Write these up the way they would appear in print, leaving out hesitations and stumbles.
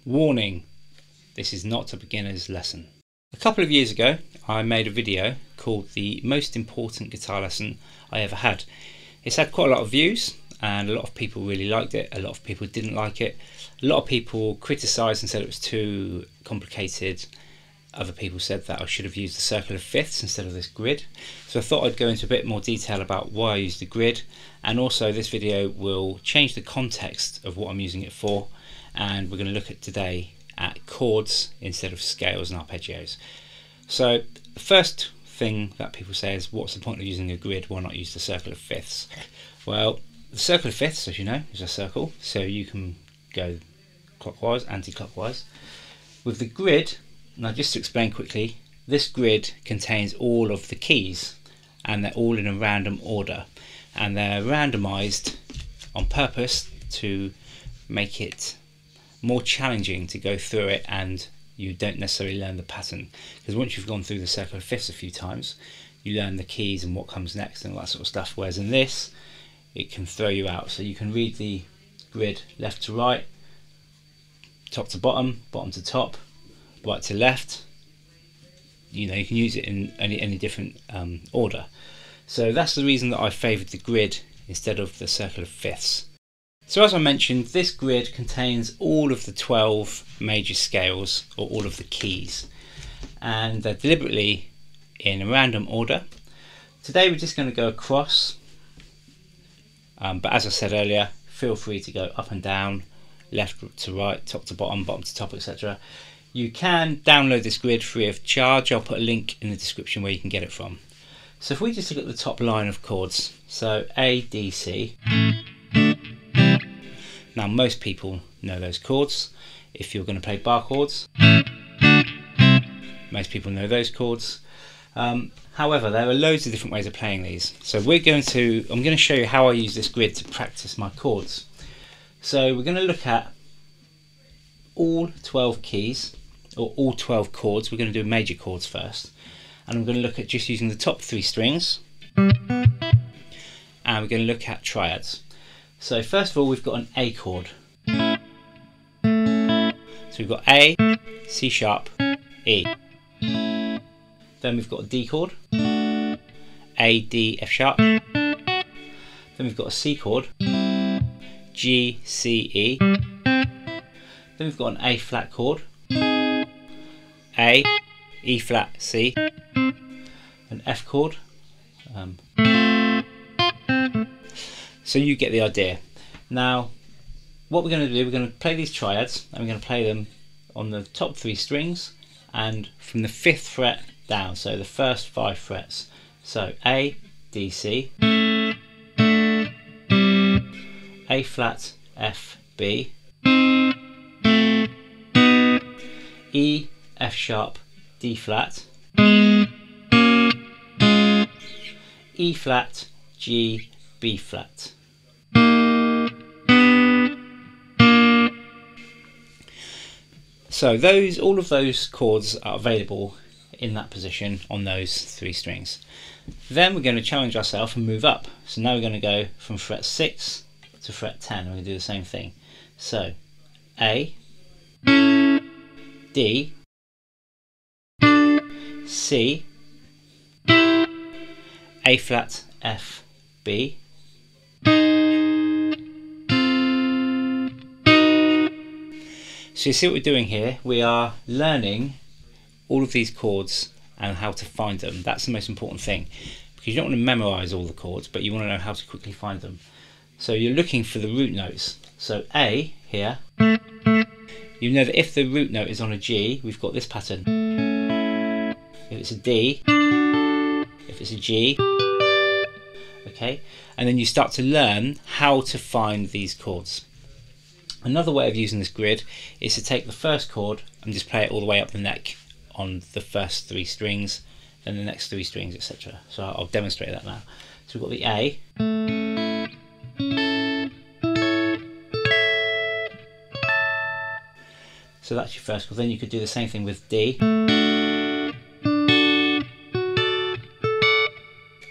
Warning, this is not a beginner's lesson. A couple of years ago I made a video called The Most Important Guitar Lesson I Ever Had. It's had quite a lot of views and a lot of people really liked it, a lot of people didn't like it. A lot of people criticised and said it was too complicated. Other people said that I should have used the circle of fifths instead of this grid. So I thought I'd go into a bit more detail about why I used the grid, and also this video will change the context of what I'm using it for, and we're going to look at today at chords instead of scales and arpeggios. So the first thing that people say is, what's the point of using a grid, why not use the circle of fifths? Well, the circle of fifths, as you know, is a circle, so you can go clockwise, anti-clockwise. With the grid, now just to explain quickly, this grid contains all of the keys and they're all in a random order, and they're randomized on purpose to make it more challenging to go through it and you don't necessarily learn the pattern, because once you've gone through the circle of fifths a few times you learn the keys and what comes next and all that sort of stuff, whereas in this it can throw you out. So you can read the grid left to right, top to bottom, bottom to top, right to left. You know, you can use it in any different order. So that's the reason that I favoured the grid instead of the circle of fifths. So as I mentioned, this grid contains all of the 12 major scales, or all of the keys, and they're deliberately in a random order. Today we're just going to go across, but as I said earlier, feel free to go up and down, left to right, top to bottom, bottom to top, etc. You can download this grid free of charge. I'll put a link in the description where you can get it from. So if we just look at the top line of chords, so A, D, C. Now most people know those chords. If you're going to play bar chords, most people know those chords. However, there are loads of different ways of playing these. So I'm going to show you how I use this grid to practice my chords. So we're going to look at all 12 keys, or all 12 chords. We're going to do major chords first, and I'm going to look at just using the top 3 strings, and we're going to look at triads. So first of all, we've got an A chord. So we've got A, C sharp, E. Then we've got a D chord, A, D, F sharp. Then we've got a C chord, G, C, E. Then we've got an A flat chord, A, E flat, C. An F chord. So you get the idea. Now what we're going to do, we're going to play these triads, and we're going to play them on the top 3 strings and from the 5th fret down, so the first 5 frets. So A, D, C, A flat, F, B, E, F sharp, D flat, E flat, G, B flat. So all of those chords are available in that position on those 3 strings. Then we're going to challenge ourselves and move up. So now we're going to go from fret 6 to fret 10. We're going to do the same thing. So A, D, C, A flat, F, B, so you see what we're doing here? We are learning all of these chords and how to find them. That's the most important thing, because you don't want to memorize all the chords, but you want to know how to quickly find them. So you're looking for the root notes. So A here, you know that if the root note is on a G, we've got this pattern. If it's a D, if it's a G, okay, and then you start to learn how to find these chords. Another way of using this grid is to take the first chord and just play it all the way up the neck on the first 3 strings, then the next 3 strings, etc. So I'll demonstrate that now. So we've got the A, so that's your first chord. Then you could do the same thing with D, and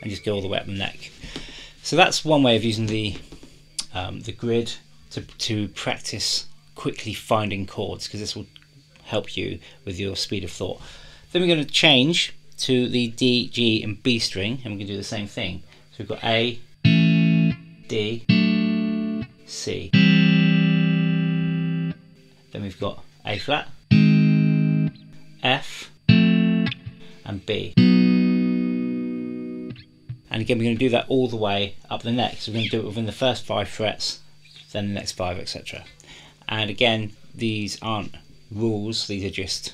just go all the way up the neck. So that's one way of using the grid to practice quickly finding chords, because this will help you with your speed of thought. Then we're going to change to the D, G and B string, and we're going to do the same thing. So we've got A, D, C. Then we've got A flat, F and B. And again, we're going to do that all the way up the neck. So we're going to do it within the first 5 frets, then the next 5, etc. And again, these aren't rules, these are just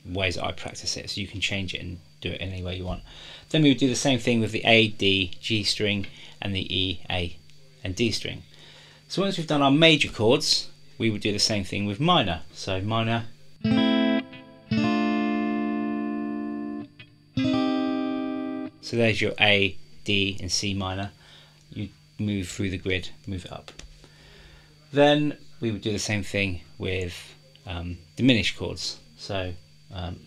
ways that I practice it, so you can change it and do it any way you want. Then we would do the same thing with the A, D, G string and the E, A and D string. So once we've done our major chords, we would do the same thing with minor. So minor, so there's your A, D and C minor. You move through the grid, move it up. Then we would do the same thing with diminished chords. So and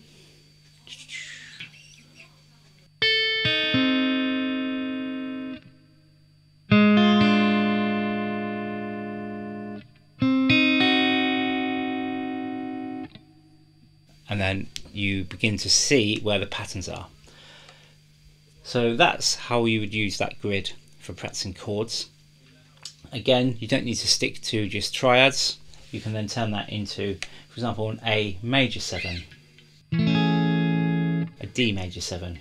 then you begin to see where the patterns are. So that's how you would use that grid for practicing chords. Again, you don't need to stick to just triads. You can then turn that into, for example, an A major 7, a D major 7,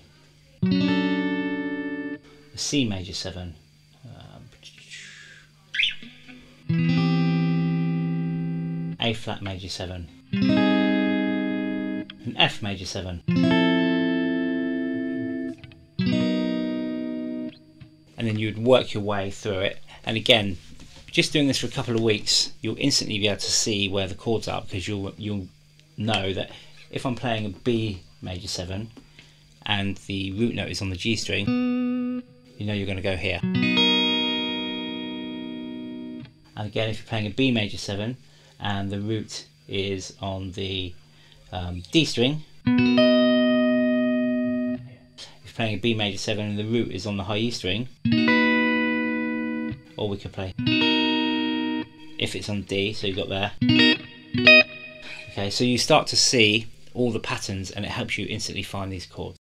a C major 7, A flat major 7, an F major 7, and then you would work your way through it. And again, just doing this for a couple of weeks, you'll instantly be able to see where the chords are, because you'll know that if I'm playing a B major 7 and the root note is on the G string, you know you're going to go here. And again, if you're playing a B major 7 and the root is on the D string, if you're playing a B major 7 and the root is on the high E string, or we could play if it's on D, so you've got there. Okay, so you start to see all the patterns and it helps you instantly find these chords.